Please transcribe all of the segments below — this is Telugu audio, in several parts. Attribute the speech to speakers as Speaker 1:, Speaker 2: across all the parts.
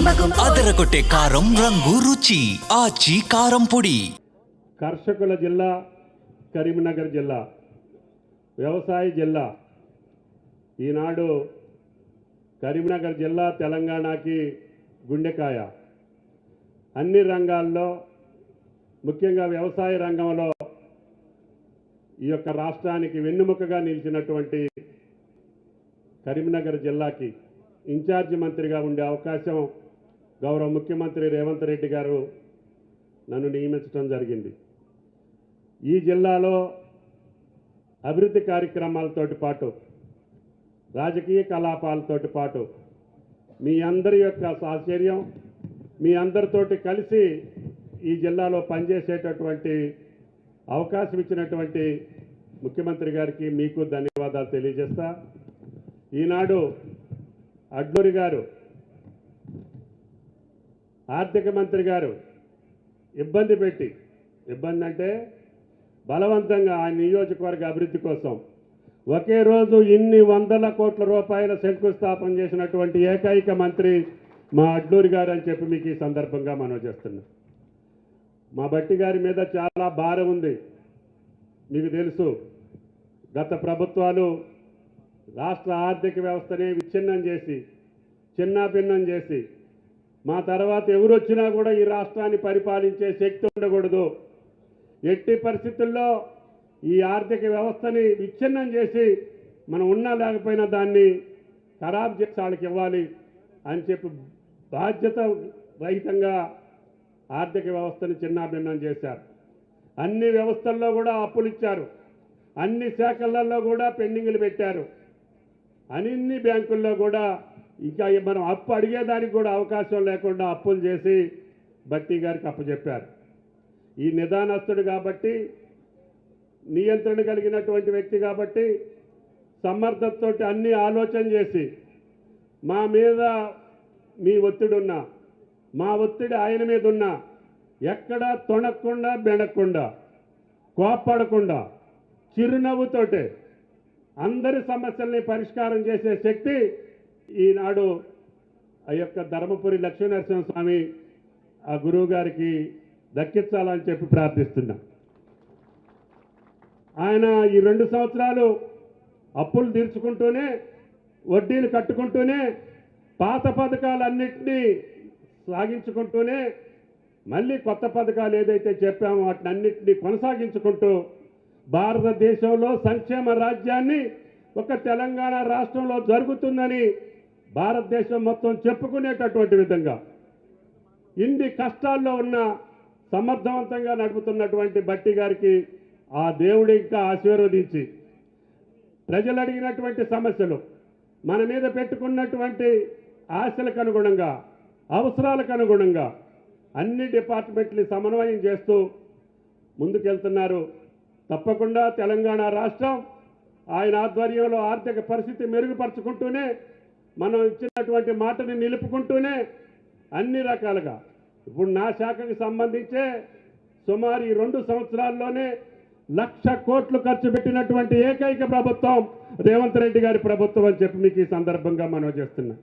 Speaker 1: అదరగొట్టే కారం రంగు రుచి ఆచి కారం పొడి.
Speaker 2: కర్షకుల జిల్లా కరీంనగర్ జిల్లా, వ్యవసాయ జిల్లా. ఈనాడు కరీంనగర్ జిల్లా తెలంగాణకి గుండెకాయ. అన్ని రంగాల్లో, ముఖ్యంగా వ్యవసాయ రంగంలో ఈ యొక్క రాష్ట్రానికి వెన్నుముకగా నిలిచినటువంటి కరీంనగర్ జిల్లాకి ఇన్ఛార్జి మంత్రిగా ఉండే అవకాశం గౌరవ ముఖ్యమంత్రి రేవంత్ రెడ్డి గారు నన్ను నియమించడం జరిగింది. ఈ జిల్లాలో అభివృద్ధి కార్యక్రమాలతోటి పాటు, రాజకీయ కలాపాలతోటి పాటు మీ అందరి యొక్క సాహచర్యం, మీ అందరితోటి కలిసి ఈ జిల్లాలో పనిచేసేటటువంటి అవకాశం ఇచ్చినటువంటి ముఖ్యమంత్రి గారికి మీకు ధన్యవాదాలు తెలియజేస్తా. ఈనాడు అడ్లూరి గారు, ఆర్థిక మంత్రి గారు ఇబ్బంది అంటే బలవంతంగా ఆ నియోజకవర్గ అభివృద్ధి కోసం ఒకే రోజు ఇన్ని వందల కోట్ల రూపాయల శంకుస్థాపన చేసినటువంటి ఏకైక మంత్రి మా అడ్లూరి గారు అని చెప్పి మీకు ఈ సందర్భంగా మనవి చేస్తున్నాం. మా బట్టి గారి మీద చాలా భారం ఉంది. మీకు తెలుసు, గత ప్రభుత్వాలు రాష్ట్ర ఆర్థిక వ్యవస్థని విచ్ఛిన్నం చేసి, చిన్నాభిన్నం చేసి, మా తర్వాత ఎవరు వచ్చినా కూడా ఈ రాష్ట్రాన్ని పరిపాలించే శక్తి ఉండకూడదు, ఎట్టి పరిస్థితుల్లో ఈ ఆర్థిక వ్యవస్థని విచ్ఛిన్నం చేసి మనం ఉన్నా లేకపోయినా దాన్ని ఖరాబ్ చేసి వాళ్ళకి ఇవ్వాలి అని చెప్పి బాధ్యత రహితంగా ఆర్థిక వ్యవస్థని చిన్నాభిన్నం చేశారు. అన్ని వ్యవస్థల్లో కూడా అప్పులు ఇచ్చారు, అన్ని శాఖలలో కూడా పెండింగ్లు పెట్టారు, అన్ని బ్యాంకుల్లో కూడా ఇంకా మనం అప్పు అడిగేదానికి కూడా అవకాశం లేకుండా అప్పులు చేసి బట్టి గారికి అప్పచెప్పారు. ఈ నిదానస్తుడు కాబట్టి, నియంత్రణ కలిగినటువంటి వ్యక్తి కాబట్టి, సమర్థతతోటి అన్ని ఆలోచన చేసి మా మీద మీ ఒత్తిడి ఉన్నా, మా ఒత్తిడి ఆయన మీద ఉన్నా ఎక్కడా తొణక్కుండా, బెణక్కుండా, కోప్పడకుండా, చిరునవ్వుతోటే అందరి సమస్యల్ని పరిష్కారం చేసే శక్తి ఈనాడు ఆ యొక్క ధర్మపురి లక్ష్మీనరసింహస్వామి ఆ గురువు గారికి దక్కించాలని చెప్పి ప్రార్థిస్తున్నా. ఆయన ఈ 2 సంవత్సరాలు అప్పులు తీర్చుకుంటూనే, వడ్డీలు కట్టుకుంటూనే, పాత పథకాలన్నింటినీ సాగించుకుంటూనే, మళ్ళీ కొత్త పథకాలు ఏదైతే చెప్పామో వాటిని అన్నింటినీ కొనసాగించుకుంటూ భారతదేశంలో సంక్షేమ రాజ్యాన్ని ఒక తెలంగాణ రాష్ట్రంలో జరుగుతుందని భారతదేశం మొత్తం చెప్పుకునేటటువంటి విధంగా ఇన్ని కష్టాల్లో ఉన్న సమర్థవంతంగా నడుపుతున్నటువంటి బట్టి గారికి ఆ దేవుడు ఇంకా ఆశీర్వదించి ప్రజలు అడిగినటువంటి సమస్యలు, మన మీద పెట్టుకున్నటువంటి ఆశలకు అనుగుణంగా, అవసరాలకు అనుగుణంగా అన్ని డిపార్ట్మెంట్ని సమన్వయం చేస్తూ ముందుకెళ్తున్నారు. తప్పకుండా తెలంగాణ రాష్ట్రం ఆయన ఆధ్వర్యంలో ఆర్థిక పరిస్థితి మెరుగుపరుచుకుంటూనే, మనం ఇచ్చినటువంటి మాటని నిలుపుకుంటూనే అన్ని రకాలుగా ఇప్పుడు నా శాఖకు సంబంధించే సుమారు ఈ 2 సంవత్సరాల్లోనే 1,00,000 కోట్లు ఖర్చు పెట్టినటువంటి ఏకైక ప్రభుత్వం రేవంత్ రెడ్డి గారి ప్రభుత్వం అని చెప్పి మీకు ఈ సందర్భంగా మనవి చేస్తున్నా.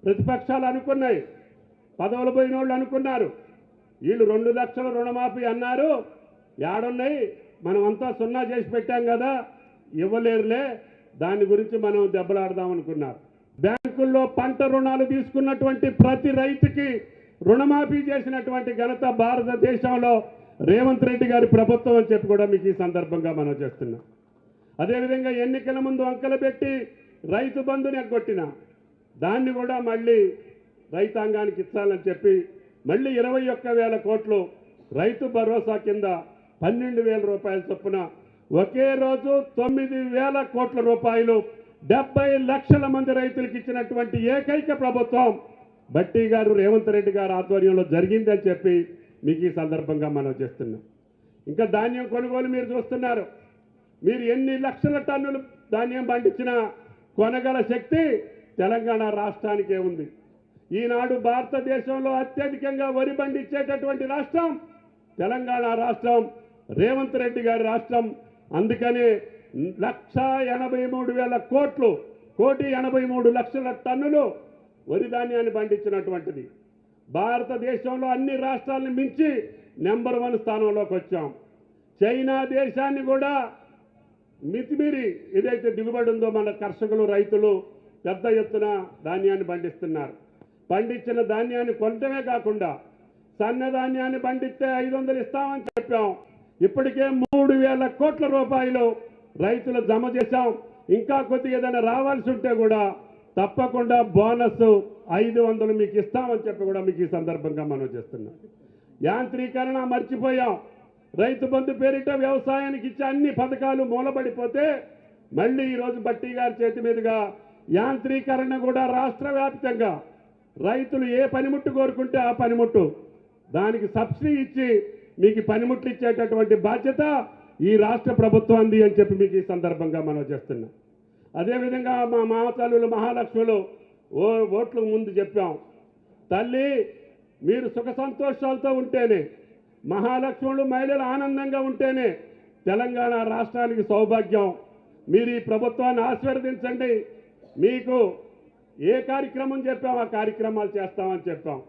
Speaker 2: ప్రతిపక్షాలు అనుకున్నాయి, పదవులు పోయిన వాళ్ళు అనుకున్నారు, వీళ్ళు 2 లక్షల రుణమాఫీ అన్నారు, ఏడున్నాయి, మనమంతా సున్నా చేసి పెట్టాం కదా, ఇవ్వలేరులే, దాని గురించి మనం దెబ్బలాడదాం అనుకున్నారు. బ్యాంకుల్లో పంట రుణాలు తీసుకున్నటువంటి ప్రతి రైతుకి రుణమాఫీ చేసినటువంటి ఘనత భారతదేశంలో రేవంత్ రెడ్డి గారి ప్రభుత్వం అని చెప్పి కూడా మీకు ఈ సందర్భంగా మనం చేస్తున్నాం. అదేవిధంగా ఎన్నికల ముందు అంకెలు పెట్టి రైతు బంధుని ఎగ్గొట్టిన దాన్ని కూడా మళ్ళీ రైతాంగానికి ఇచ్చాలని చెప్పి మళ్ళీ 21,000 కోట్లు రైతు భరోసా కింద 12,000 రూపాయల చొప్పున ఒకే రోజు 9,000 కోట్ల రూపాయలు 70 లక్షల మంది రైతులకు ఇచ్చినటువంటి ఏకైక ప్రభుత్వం బట్టి గారు, రేవంత్ రెడ్డి గారు ఆధ్వర్యంలో జరిగిందని చెప్పి మీకు ఈ సందర్భంగా మనం చేస్తున్నాం. ఇంకా ధాన్యం కొనుగోలు మీరు చూస్తున్నారు. మీరు ఎన్ని లక్షల టన్నులు ధాన్యం పండించినా కొనగల శక్తి తెలంగాణ రాష్ట్రానికే ఉంది. ఈనాడు భారతదేశంలో అత్యధికంగా వరి పండించేటటువంటి రాష్ట్రం తెలంగాణ రాష్ట్రం, రేవంత్ రెడ్డి గారి రాష్ట్రం. అందుకనే 1,83,000 కోట్లు, 1,83,00,000 టన్నులు వరి ధాన్యాన్ని పండించినటువంటిది. భారతదేశంలో అన్ని రాష్ట్రాలను మించి నెంబర్ 1 స్థానంలోకి వచ్చాం. చైనా దేశాన్ని కూడా మితిమీరి ఏదైతే దిగుబడి ఉందో మన కర్షకులు రైతులు పెద్ద ఎత్తున ధాన్యాన్ని పండిస్తున్నారు. పండించిన ధాన్యాన్ని కొనటమే కాకుండా సన్న ధాన్యాన్ని పండిస్తే 500 ఇస్తామని చెప్పాం. ఇప్పటికే 3,000 కోట్ల రూపాయలు రైతులు జమ చేశాం. ఇంకా కొద్దిగా ఏదైనా రావాల్సి ఉంటే కూడా తప్పకుండా బోనస్ 500 మీకు ఇస్తామని చెప్పి కూడా మీకు ఈ సందర్భంగా మనం చేస్తున్నాం. యాంత్రీకరణ మర్చిపోయాం. రైతు బంధు పేరిట వ్యవసాయానికి ఇచ్చే అన్ని పథకాలు మూలబడిపోతే మళ్ళీ ఈరోజు బట్టి గారి చేతి మీదుగా యాంత్రీకరణ కూడా రాష్ట్ర వ్యాప్తంగా రైతులు ఏ పనిముట్టు కోరుకుంటే ఆ పనిముట్టు దానికి సబ్సిడీ ఇచ్చి మీకు పనిముట్లు ఇచ్చేటటువంటి బాధ్యత ఈ రాష్ట్ర ప్రభుత్వాన్ని అని చెప్పి మీకు ఈ సందర్భంగా మనం చేస్తున్నాం. అదేవిధంగా మా మాతల్లులు మహాలక్ష్ములు ఓట్ల ముందు చెప్పాం, తల్లి మీరు సుఖ సంతోషాలతో ఉంటేనే, మహాలక్ష్ములు మహిళలు ఆనందంగా ఉంటేనే తెలంగాణ రాష్ట్రానికి సౌభాగ్యం. మీరు ఈ ప్రభుత్వాన్ని ఆశీర్వదించండి. మీకు ఏ కార్యక్రమం చెప్పాం ఆ కార్యక్రమాలు చేస్తామని చెప్పాం.